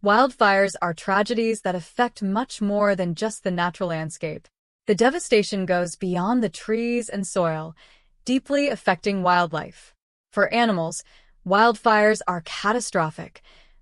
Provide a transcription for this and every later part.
Wildfires are tragedies that affect much more than just the natural landscape. The devastation goes beyond the trees and soil, deeply affecting wildlife. For animals, wildfires are catastrophic.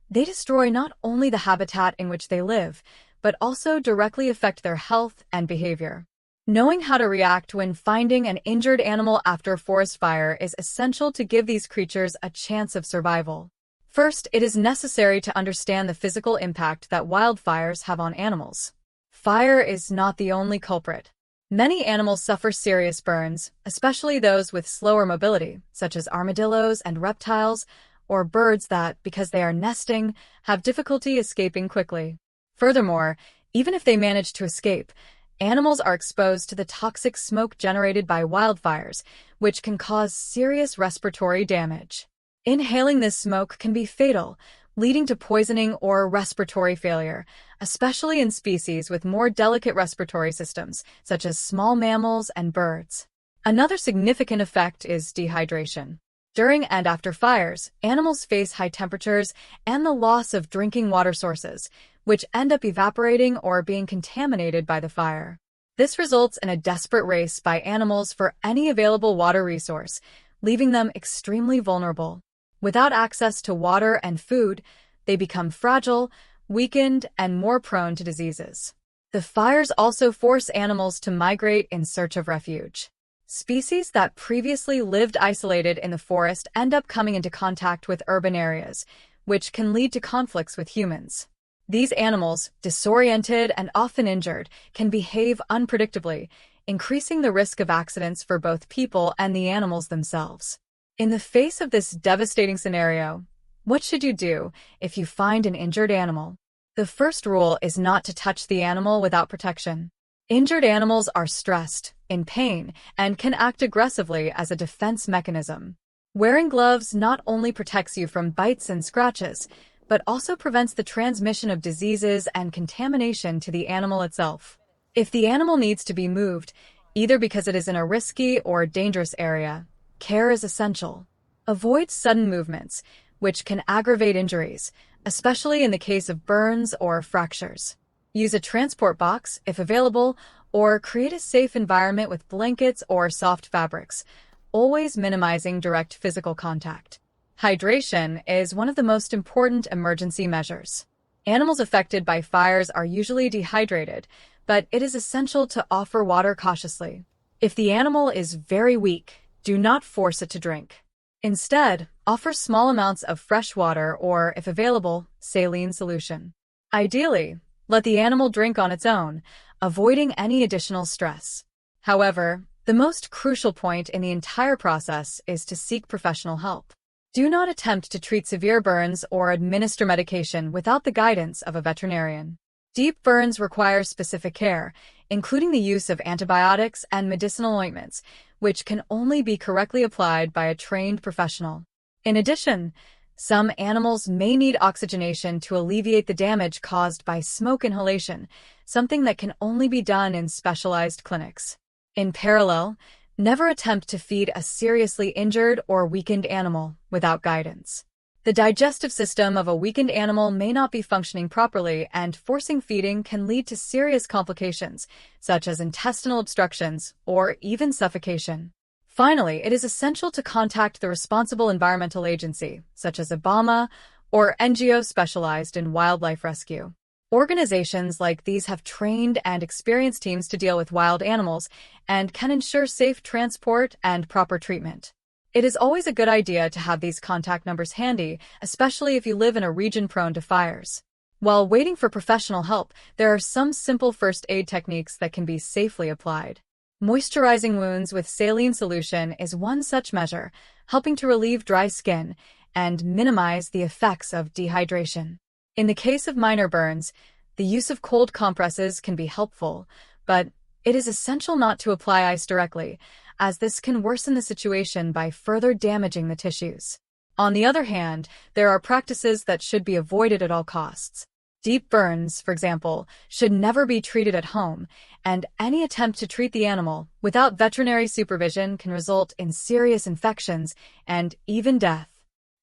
They destroy not only the habitat in which they live, but also directly affect their health and behavior. Knowing how to react when finding an injured animal after a forest fire is essential to give these creatures a chance of survival. First, it is necessary to understand the physical impact that wildfires have on animals. Fire is not the only culprit. Many animals suffer serious burns, especially those with slower mobility, such as armadillos and reptiles, or birds that, because they are nesting, have difficulty escaping quickly. Furthermore, even if they manage to escape, animals are exposed to the toxic smoke generated by wildfires, which can cause serious respiratory damage. Inhaling this smoke can be fatal, leading to poisoning or respiratory failure, especially in species with more delicate respiratory systems, such as small mammals and birds. Another significant effect is dehydration. During and after fires, animals face high temperatures and the loss of drinking water sources, which end up evaporating or being contaminated by the fire. This results in a desperate race by animals for any available water resource, leaving them extremely vulnerable. Without access to water and food, they become fragile, weakened, and more prone to diseases. The fires also force animals to migrate in search of refuge. Species that previously lived isolated in the forest end up coming into contact with urban areas, which can lead to conflicts with humans. These animals, disoriented and often injured, can behave unpredictably, increasing the risk of accidents for both people and the animals themselves. In the face of this devastating scenario, what should you do if you find an injured animal? The first rule is not to touch the animal without protection. Injured animals are stressed, in pain, and can act aggressively as a defense mechanism. Wearing gloves not only protects you from bites and scratches, but also prevents the transmission of diseases and contamination to the animal itself. If the animal needs to be moved, either because it is in a risky or dangerous area, care is essential. Avoid sudden movements, which can aggravate injuries, especially in the case of burns or fractures. Use a transport box, if available, or create a safe environment with blankets or soft fabrics, always minimizing direct physical contact. Hydration is one of the most important emergency measures. Animals affected by fires are usually dehydrated, but it is essential to offer water cautiously. If the animal is very weak, do not force it to drink. Instead, offer small amounts of fresh water or, if available, saline solution. Ideally, let the animal drink on its own, avoiding any additional stress. However, the most crucial point in the entire process is to seek professional help. Do not attempt to treat severe burns or administer medication without the guidance of a veterinarian. Deep burns require specific care, including the use of antibiotics and medicinal ointments, which can only be correctly applied by a trained professional. In addition, some animals may need oxygenation to alleviate the damage caused by smoke inhalation, something that can only be done in specialized clinics. In parallel, never attempt to feed a seriously injured or weakened animal without guidance. The digestive system of a weakened animal may not be functioning properly, and forcing feeding can lead to serious complications, such as intestinal obstructions or even suffocation. Finally, it is essential to contact the responsible environmental agency, such as IBAMA or NGO specialized in wildlife rescue. Organizations like these have trained and experienced teams to deal with wild animals and can ensure safe transport and proper treatment. It is always a good idea to have these contact numbers handy, especially if you live in a region prone to fires. While waiting for professional help, there are some simple first aid techniques that can be safely applied. Moisturizing wounds with saline solution is one such measure, helping to relieve dry skin and minimize the effects of dehydration. In the case of minor burns, the use of cold compresses can be helpful, but it is essential not to apply ice directly, as this can worsen the situation by further damaging the tissues. On the other hand, there are practices that should be avoided at all costs. Deep burns, for example, should never be treated at home, and any attempt to treat the animal without veterinary supervision can result in serious infections and even death.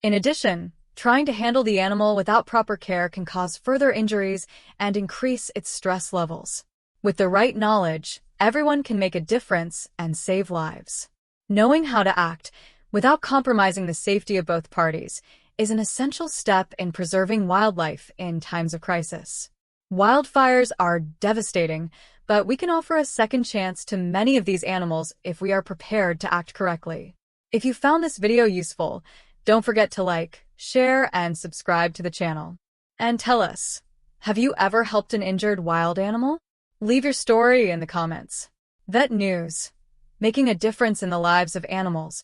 In addition, Trying to handle the animal without proper care can cause further injuries and increase its stress levels. With the right knowledge, everyone can make a difference and save lives. Knowing how to act without compromising the safety of both parties is an essential step in preserving wildlife in times of crisis. Wildfires are devastating, but we can offer a second chance to many of these animals if we are prepared to act correctly. If you found this video useful, don't forget to like, share, and subscribe to the channel. And tell us, have you ever helped an injured wild animal? Leave your story in the comments. Vet News, making a difference in the lives of animals.